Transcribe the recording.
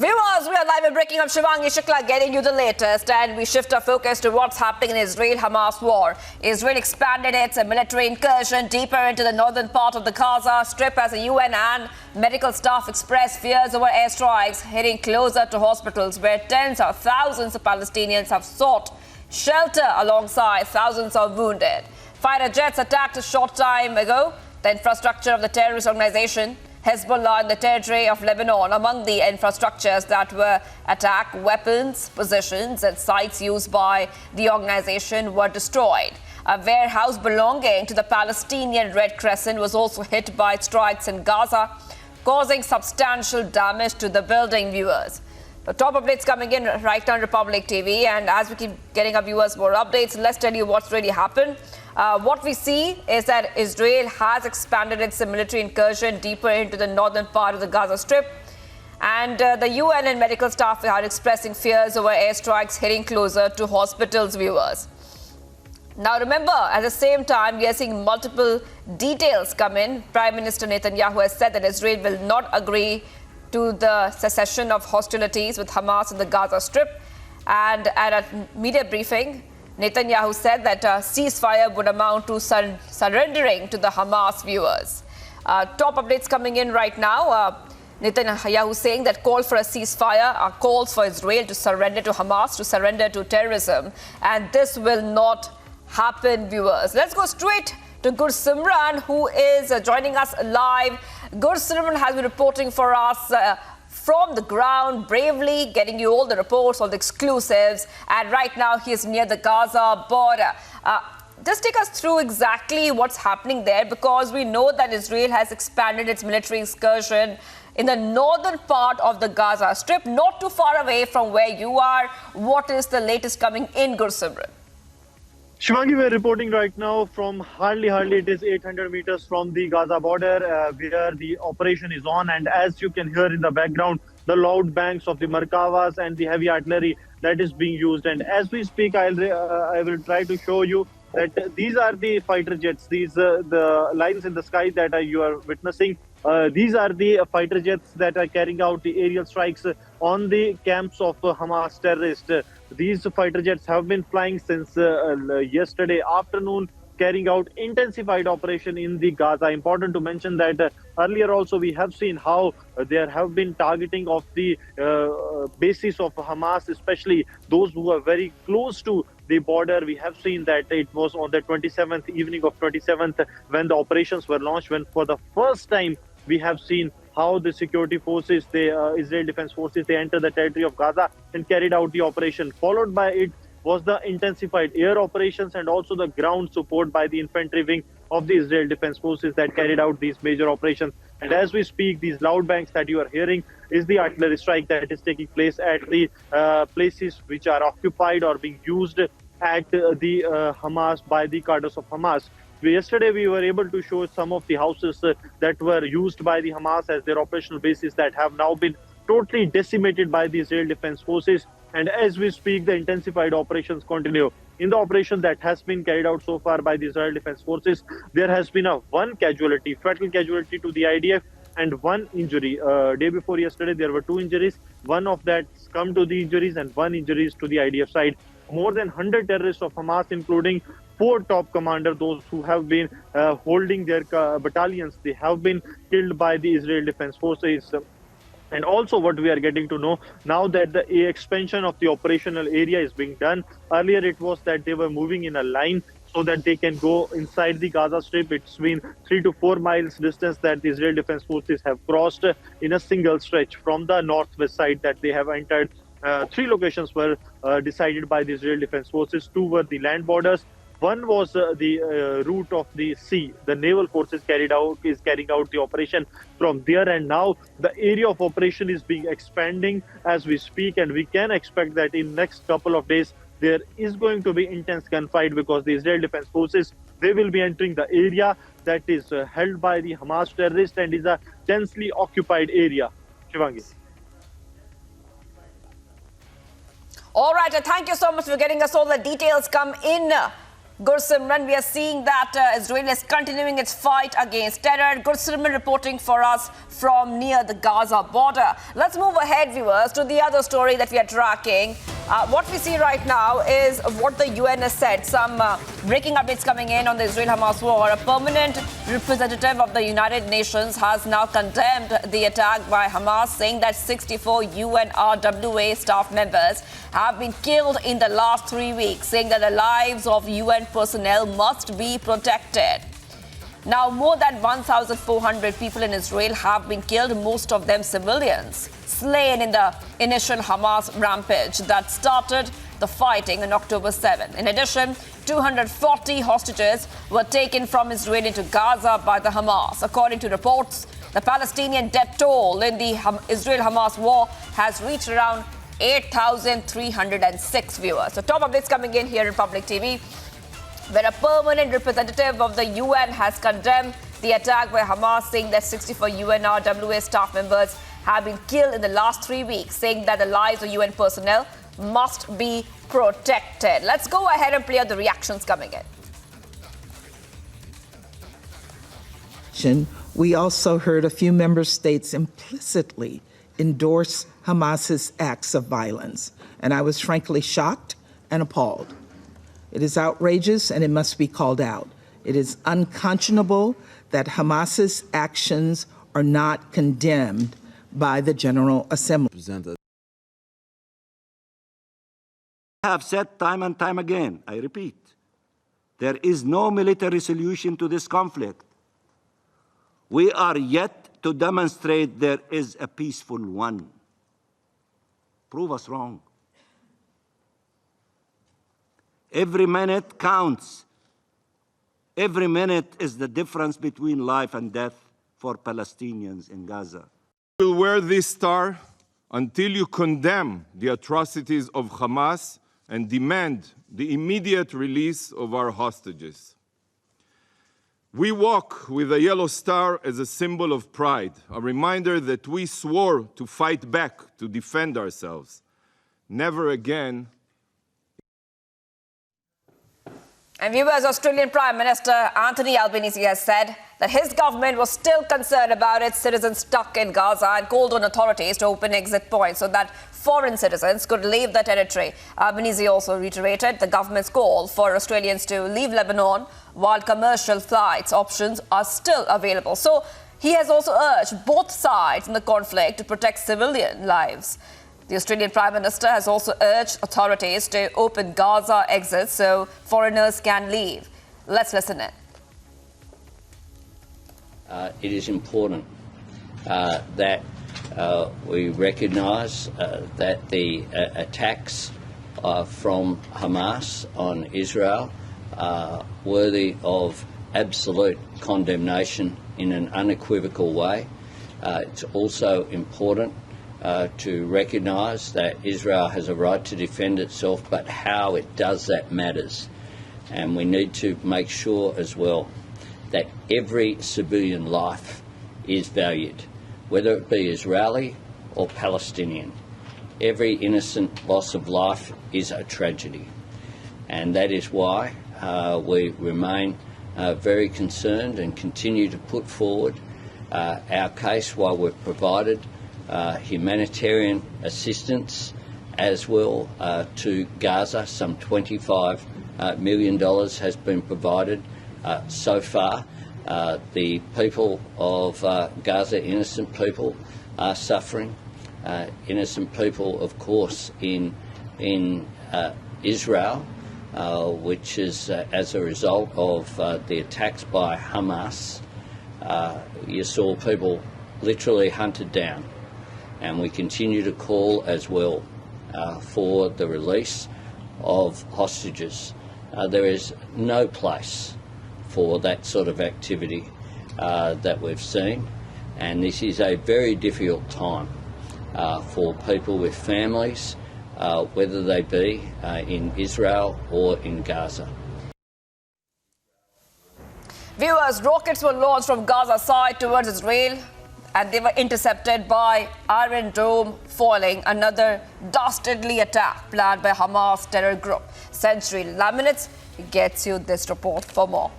Viewers, we are live and breaking up. Shivangi Shukla getting you the latest, and we shift our focus to what's happening in Israel-Hamas war. Israel expanded its military incursion deeper into the northern part of the Gaza Strip as the UN and medical staff express fears over airstrikes hitting closer to hospitals where tens of thousands of Palestinians have sought shelter alongside thousands of wounded. Fighter jets attacked a short time ago the infrastructure of the terrorist organization Hezbollah in the territory of Lebanon. Among the infrastructures that were attacked, weapons, positions and sites used by the organization were destroyed. A warehouse belonging to the Palestinian Red Crescent was also hit by strikes in Gaza, causing substantial damage to the building. Viewers, the top updates coming in right now on Republic TV, and as we keep getting our viewers more updates, let's tell you what's really happened. What we see is that Israel has expanded its military incursion deeper into the northern part of the Gaza Strip, and the UN and medical staff are expressing fears over airstrikes hitting closer to hospitals. Viewers, now remember, at the same time, we are seeing multiple details come in. Prime Minister Netanyahu has said that Israel will not agree to the cessation of hostilities with Hamas in the Gaza Strip, and at a media briefing, Netanyahu said that a ceasefire would amount to surrendering to the Hamas. Viewers, top updates coming in right now. Netanyahu saying that call for a ceasefire are calls for Israel to surrender to Hamas, to surrender to terrorism, and this will not happen. Viewers, let's go straight to Gursimran, who is joining us live. Gursimran has been reporting for us from the ground, bravely getting you all the reports, all the exclusives, and right now he is near the Gaza border. Just take us through exactly what's happening there, because we know that Israel has expanded its military excursion in the northern part of the Gaza Strip, not too far away from where you are. What is the latest coming in, Gursimran? Shivangi, we're reporting right now from hardly it is 800 meters from the Gaza border where the operation is on, and as you can hear in the background, the loud bangs of the Merkavas and the heavy artillery that is being used. And as we speak, I will try to show you that these are the fighter jets. These the lines in the sky that you are witnessing. These are the fighter jets that are carrying out the aerial strikes on the camps of Hamas terrorists. These fighter jets have been flying since yesterday afternoon, carrying out intensified operation in the Gaza. Important to mention that earlier also we have seen how there have been targeting of the bases of Hamas, especially those who are very close to the border. We have seen that it was on the 27th, evening of 27th, when the operations were launched, when for the first time we have seen how the security forces, the Israel Defense Forces, they entered the territory of Gaza and carried out the operation. Followed by it was the intensified air operations and also the ground support by the infantry wing of the Israel Defense Forces that carried out these major operations. And as we speak, these loud bangs that you are hearing is the artillery strike that is taking place at the places which are occupied or being used at the Hamas by the cadres of Hamas. Yesterday, we were able to show some of the houses that were used by the Hamas as their operational bases that have now been totally decimated by the Israel Defense Forces. And as we speak, the intensified operations continue. In the operation that has been carried out so far by the Israel Defense Forces, there has been one casualty, fatal casualty to the IDF, and one injury. Day before yesterday, there were 2 injuries. One of that come to the injuries and 1 injuries to the IDF side. More than 100 terrorists of Hamas, including 4 top commanders, those who have been holding their battalions, they have been killed by the Israel Defense Forces. And also what we are getting to know now that the expansion of the operational area is being done. Earlier it was that they were moving in a line so that they can go inside the Gaza Strip. It's been 3 to 4 miles distance that the Israel Defense Forces have crossed in a single stretch from the northwest side that they have entered. 3 locations were decided by the Israel Defense Forces. 2 were the land borders. One was the route of the sea. The naval forces carrying out the operation from there, and now the area of operation is being expanding as we speak, and we can expect that in next couple of days there is going to be intense gunfight, because the Israel Defense Forces, they will be entering the area that is held by the Hamas terrorists and is a densely occupied area. Shivangi. All right, thank you so much for getting us all the details come in. Gursimran, we are seeing that Israel is continuing its fight against terror. Gursimran reporting for us from near the Gaza border. Let's move ahead, viewers, to the other story that we are tracking. What we see right now is what the UN has said. Some breaking updates coming in on the Israel-Hamas war. A permanent representative of the United Nations has now condemned the attack by Hamas, saying that 64 UNRWA staff members have been killed in the last 3 weeks, saying that the lives of UN personnel must be protected. Now, more than 1,400 people in Israel have been killed, most of them civilians, slain in the initial Hamas rampage that started the fighting on October 7. In addition, 240 hostages were taken from Israel into Gaza by the Hamas. According to reports, the Palestinian death toll in the Israel-Hamas war has reached around 8,306 viewers. So top updates coming in here in Public TV, where a permanent representative of the UN has condemned the attack by Hamas, saying that 64 UNRWA staff members have been killed in the last 3 weeks, saying that the lives of UN personnel must be protected. Let's go ahead and play out the reactions coming in. We also heard a few member states implicitly endorse Hamas's acts of violence, and I was frankly shocked and appalled. It is outrageous and it must be called out. It is unconscionable that Hamas's actions are not condemned by the General Assembly. I have said time and time again, I repeat, there is no military solution to this conflict. We are yet to demonstrate there is a peaceful one. Prove us wrong. Every minute counts. Every minute is the difference between life and death for Palestinians in Gaza. We will wear this star until you condemn the atrocities of Hamas and demand the immediate release of our hostages. We walk with a yellow star as a symbol of pride, a reminder that we swore to fight back, to defend ourselves. Never again. And viewers, Australian Prime Minister Anthony Albanese has said that his government was still concerned about its citizens stuck in Gaza and called on authorities to open exit points so that foreign citizens could leave the territory. Albanese also reiterated the government's call for Australians to leave Lebanon while commercial flights options are still available. So he has also urged both sides in the conflict to protect civilian lives. The Australian Prime Minister has also urged authorities to open Gaza exits so foreigners can leave. Let's listen in. It is important that we recognise that the attacks from Hamas on Israel are worthy of absolute condemnation in an unequivocal way. It's also important to recognise that Israel has a right to defend itself, but how it does that matters. And we need to make sure as well that every civilian life is valued, whether it be Israeli or Palestinian. Every innocent loss of life is a tragedy. And that is why we remain very concerned and continue to put forward our case while we've provided humanitarian assistance as well to Gaza. Some $25 million has been provided so far. The people of Gaza, innocent people, are suffering. Innocent people, of course, in Israel, which is as a result of the attacks by Hamas. You saw people literally hunted down. And we continue to call as well for the release of hostages. There is no place for that sort of activity that we've seen, and this is a very difficult time for people with families, whether they be in Israel or in Gaza. Viewers, rockets were launched from Gaza side towards Israel, and they were intercepted by Iron Dome, foiling another dastardly attack planned by Hamas terror group. Century laminates gets you this report for more.